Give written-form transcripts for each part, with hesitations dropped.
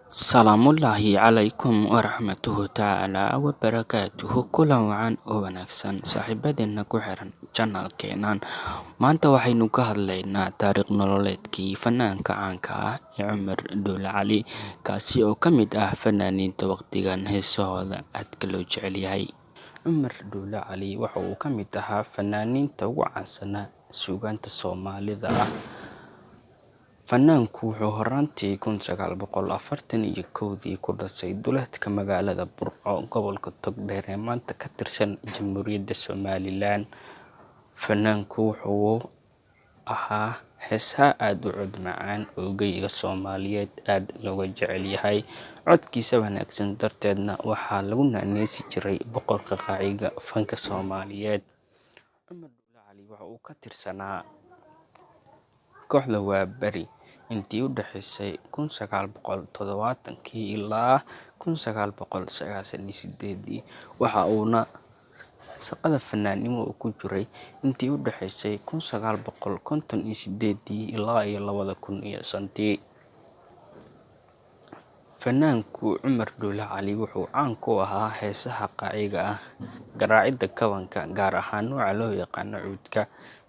salaamullaahi calaykum waraxmatuhu tacaala wabarakaatuhu. kulan wacan oo wanaagsan saaxiibadeenna ku xiran janalkeenan. Maanta waxaynu ka hadlaynaa taariikh nololeedkii fanaanka caanka ah ee cumar dhuule cali, kaasi oo ka mid ah fanaaniinta waqtigan heesahooda aadka loo jecel yahay. cumar dhuule cali waxa uu ka mid ahaa fanaaniinta ugu caansanaa suugaanta Soomaalida ah. Fanaanku wuxuu horaantii 1941 ku dhashay duleedka magaalada Burco, gobolka Togdheer ee maanta ka tirsan Jamhuuriyadda Somalilan. Fanaanku wuxuu ahaa heesaha aad u cod macaan oo geyga Soomaaliyeed aad looga jecel yahay. Codkiisa wanaagsan darteedna waxaa lagu naanaysi jiray boqorka qaaciga fanka Soomaaliyeed. cumar dhuule cali waxa uu ka tirsanaa kooxda Waaberi intii u dhaxaysay 1970 ilaa 1998, waxa uuna shaqada fanaannimo ku jiray intii u dhaxaysay 1958 ilaa 2005. Fanaanku cumar dhuule cali wuxuu caan ku ahaa heesaha qaaciga ah, garaacidda kabanka gaar ahaan nooca loo yaqaan cuudka,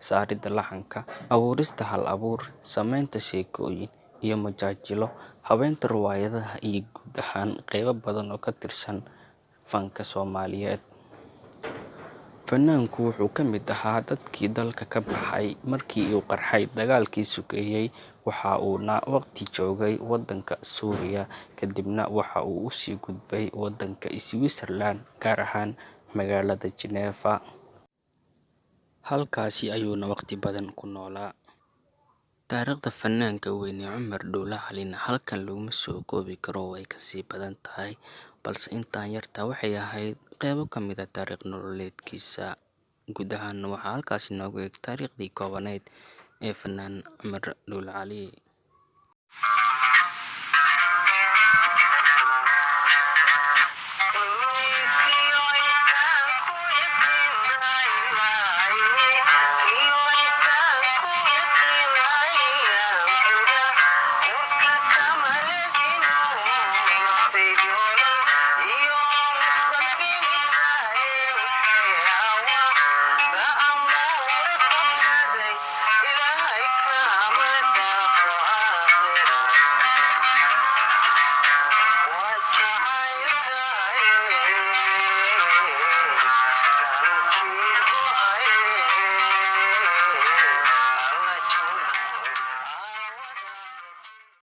saaridda laxanka, abuurista hal-abuur, samaynta sheekooyin iyo majaajilo, habeynta riwaayadaha iyo guud ahaan qaybo badan oo ka tirsan fanka Soomaaliyeed. Fanaanku wuxuu ka mid ahaa dadkii dalka ka baxay markii uu qarxay dagaalkii sokeeyay, waxa uuna waqti joogay waddanka Suuriya, kadibna waxa uu u sii gudbay waddanka Switzerland, gaar ahaan magaalada Geneva. Halkaasi ayuuna waqti badan ku noolaa. Taariikhda fanaanka weyn ee cumar dhuule calina halkan laguma soo koobi karo, way kasii badan tahay, balse intaan yartaa waxay ahayd qaybo ka mid ah taariikh nololeedkiisa. Guud ahaan waxaa halkaasi noogu eg taariikhdii koobaneed ee fanaan cumar dhuule cali.